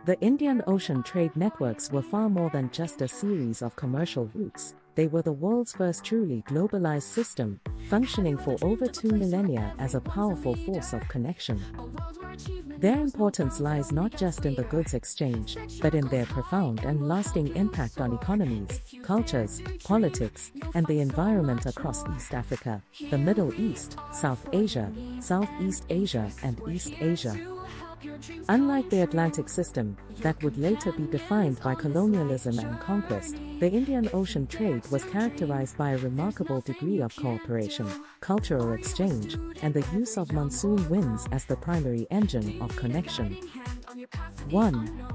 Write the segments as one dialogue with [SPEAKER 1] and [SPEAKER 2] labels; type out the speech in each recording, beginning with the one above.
[SPEAKER 1] The Indian Ocean trade networks were far more than just a series of commercial routes. They were the world's first truly globalized system, functioning for over 2 millennia as a powerful force of connection. Their importance lies not just in the goods exchange, but in their profound and lasting impact on economies, cultures, politics, and the environment across East Africa, the Middle East, South Asia, Southeast Asia, and East Asia. Unlike the Atlantic system, that would later be defined by colonialism and conquest, the Indian Ocean trade was characterized by a remarkable degree of cooperation, cultural exchange, and the use of monsoon winds as the primary engine of connection. 1.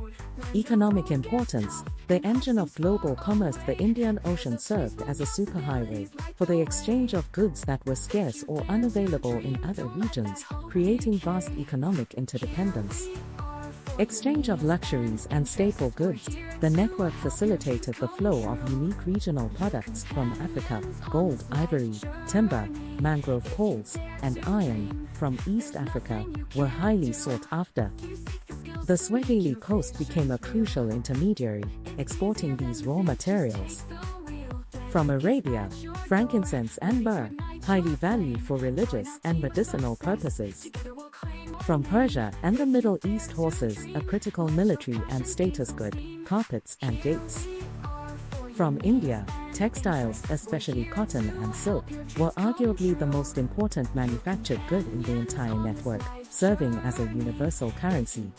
[SPEAKER 1] Economic importance. The engine of global commerce. The Indian Ocean served as a superhighway for the exchange of goods that were scarce or unavailable in other regions, creating vast economic interdependence. Exchange of luxuries and staple goods. The network facilitated the flow of unique regional products from Africa: gold, ivory, timber, mangrove poles, and iron from East Africa were highly sought after. The Swahili coast became a crucial intermediary, exporting these raw materials. From Arabia, frankincense and myrrh, highly valued for religious and medicinal purposes. From Persia and the Middle East, horses, a critical military and status good, carpets and dates. From India, textiles, especially cotton and silk, were arguably the most important manufactured good in the entire network, serving as a universal currency.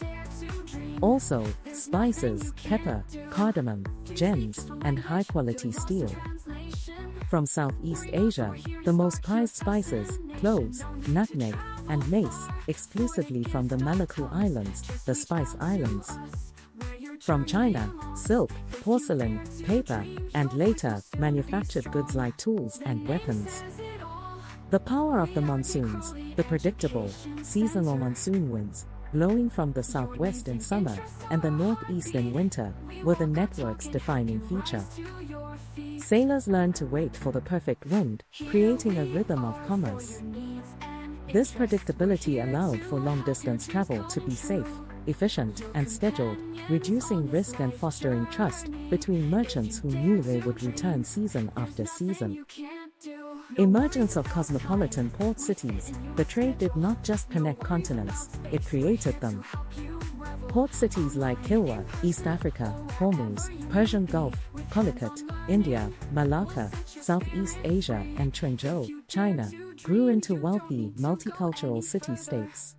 [SPEAKER 1] Also, spices, pepper, cardamom, gems, and high-quality steel. From Southeast Asia, the most prized spices, cloves, nutmeg, and mace, exclusively from the Maluku Islands, the Spice Islands. From China, silk, porcelain, paper, and later, manufactured goods like tools and weapons. The power of the monsoons, the predictable, seasonal monsoon winds, blowing from the southwest in summer and the northeast in winter, were the network's defining feature. Sailors learned to wait for the perfect wind, creating a rhythm of commerce. This predictability allowed for long-distance travel to be safe, efficient, and scheduled, reducing risk and fostering trust between merchants who knew they would return season after season. Emergence of cosmopolitan port cities. The trade did not just connect continents, it created them. Port cities like Kilwa, East Africa, Hormuz, Persian Gulf, Calicut, India, Malacca, Southeast Asia, and Quanzhou, China, grew into wealthy, multicultural city-states.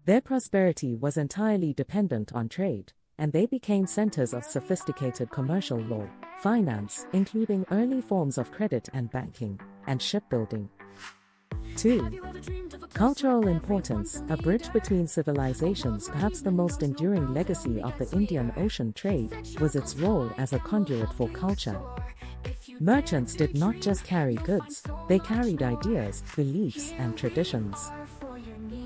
[SPEAKER 1] Their prosperity was entirely dependent on trade, and they became centers of sophisticated commercial law, finance, including early forms of credit and banking, and shipbuilding. 2. Cultural importance. A bridge between civilizations. Perhaps the most enduring legacy of the Indian Ocean trade was its role as a conduit for culture. Merchants did not just carry goods, they carried ideas, beliefs, and traditions.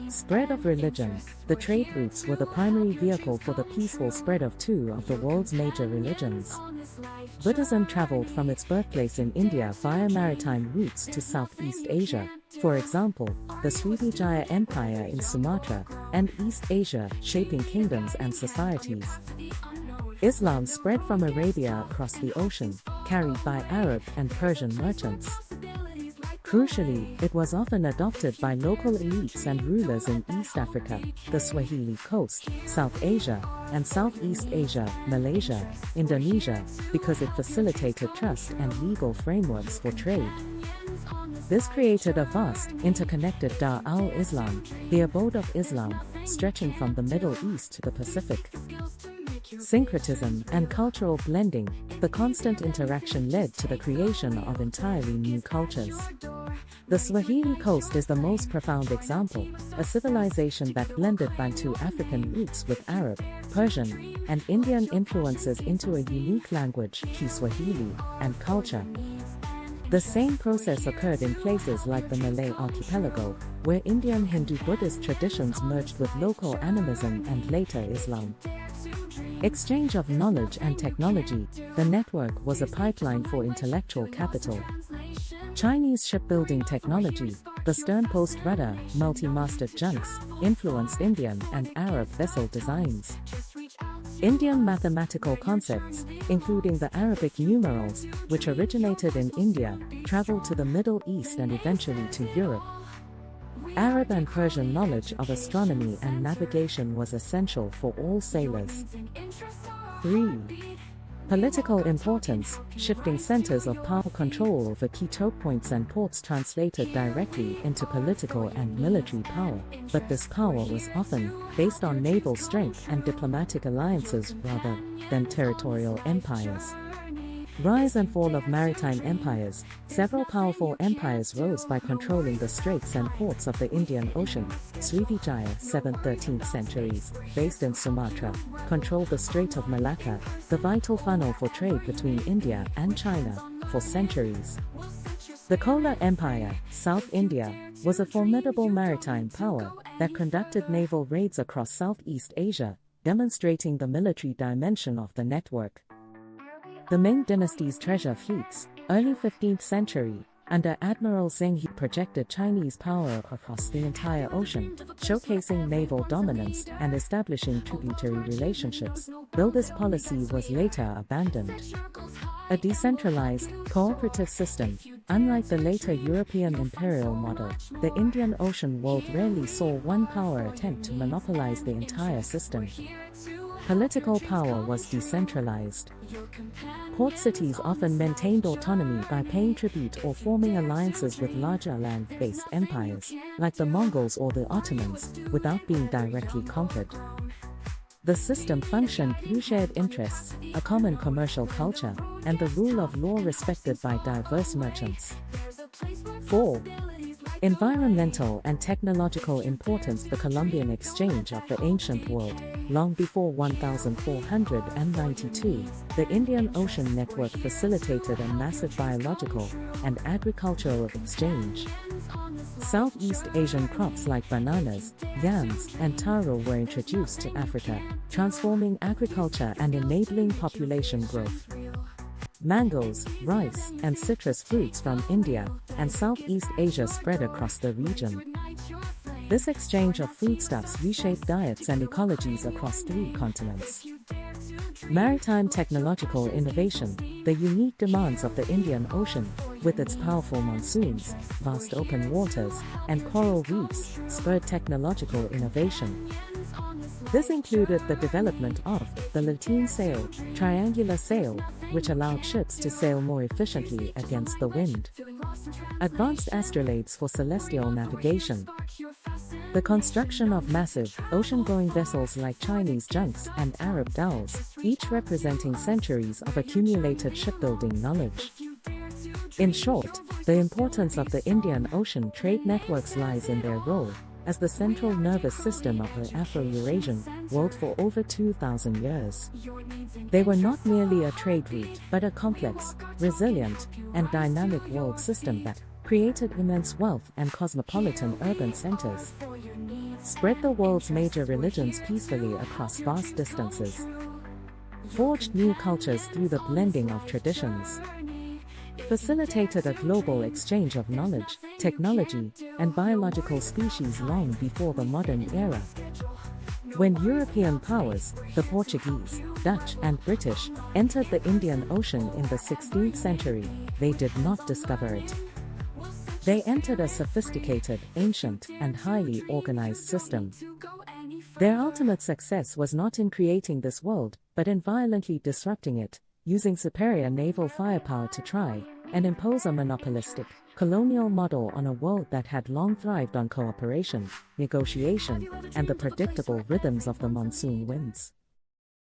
[SPEAKER 1] Spread of religion. The trade routes were the primary vehicle for the peaceful spread of two of the world's major religions. Buddhism traveled from its birthplace in India via maritime routes to Southeast Asia, for example, the Srivijaya Empire in Sumatra, and East Asia, shaping kingdoms and societies. Islam spread from Arabia across the ocean, carried by Arab and Persian merchants. Crucially, it was often adopted by local elites and rulers in East Africa, the Swahili coast, South Asia, and Southeast Asia, Malaysia, Indonesia, because it facilitated trust and legal frameworks for trade. This created a vast, interconnected Dar al-Islam, the abode of Islam, stretching from the Middle East to the Pacific. Syncretism and cultural blending. The constant interaction led to the creation of entirely new cultures. The Swahili coast is the most profound example, a civilization that blended Bantu African roots with Arab, Persian, and Indian influences into a unique language, Kiswahili, and culture. The same process occurred in places like the Malay archipelago, where Indian Hindu-Buddhist traditions merged with local animism and later Islam. Exchange of knowledge and technology. The network was a pipeline for intellectual capital. Chinese shipbuilding technology, the stern-post rudder, multi-masted junks, influenced Indian and Arab vessel designs. Indian mathematical concepts, including the Arabic numerals, which originated in India, traveled to the Middle East and eventually to Europe. Arab and Persian knowledge of astronomy and navigation was essential for all sailors. 3. Political importance, shifting centers of power control over key choke points and ports translated directly into political and military power, but this power was often based on naval strength and diplomatic alliances rather than territorial empires. Rise and fall of maritime empires. Several powerful empires rose by controlling the straits and ports of the Indian Ocean. Srivijaya, 7th-13th centuries, based in Sumatra, controlled the Strait of Malacca, the vital funnel for trade between India and China, for centuries. The Chola Empire, South India, was a formidable maritime power that conducted naval raids across Southeast Asia, demonstrating the military dimension of the network. The Ming dynasty's treasure fleets, early 15th century, under Admiral Zheng projected Chinese power across the entire ocean, showcasing naval dominance and establishing tributary relationships, though this policy was later abandoned. A decentralized, cooperative system. Unlike the later European imperial model, the Indian Ocean world rarely saw one power attempt to monopolize the entire system. Political power was decentralized. Port cities often maintained autonomy by paying tribute or forming alliances with larger land-based empires, like the Mongols or the Ottomans, without being directly conquered. The system functioned through shared interests, a common commercial culture, and the rule of law respected by diverse merchants. 4. Environmental and technological importance. The Columbian Exchange of the ancient world. Long before 1492, the Indian Ocean network facilitated a massive biological and agricultural exchange. Southeast Asian crops like bananas, yams, and taro were introduced to Africa, transforming agriculture and enabling population growth. Mangoes, rice, and citrus fruits from India and Southeast Asia spread across the region. This exchange of foodstuffs reshaped diets and ecologies across 3 continents. Maritime technological innovation. The unique demands of the Indian Ocean, with its powerful monsoons, vast open waters, and coral reefs, spurred technological innovation. This included the development of the lateen sail, triangular sail, which allowed ships to sail more efficiently against the wind. Advanced astrolabes for celestial navigation. The construction of massive, ocean-going vessels like Chinese junks and Arab dhows, each representing centuries of accumulated shipbuilding knowledge. In short, the importance of the Indian Ocean trade networks lies in their role as the central nervous system of the Afro-Eurasian world for over 2,000 years. They were not merely a trade route, but a complex, resilient, and dynamic world system that created immense wealth and cosmopolitan urban centers, spread the world's major religions peacefully across vast distances, forged new cultures through the blending of traditions, facilitated a global exchange of knowledge, technology, and biological species long before the modern era. When European powers, the Portuguese, Dutch, and British, entered the Indian Ocean in the 16th century, they did not discover it. They entered a sophisticated, ancient, and highly organized system. Their ultimate success was not in creating this world, but in violently disrupting it, using superior naval firepower to try and impose a monopolistic, colonial model on a world that had long thrived on cooperation, negotiation, and the predictable rhythms of the monsoon winds.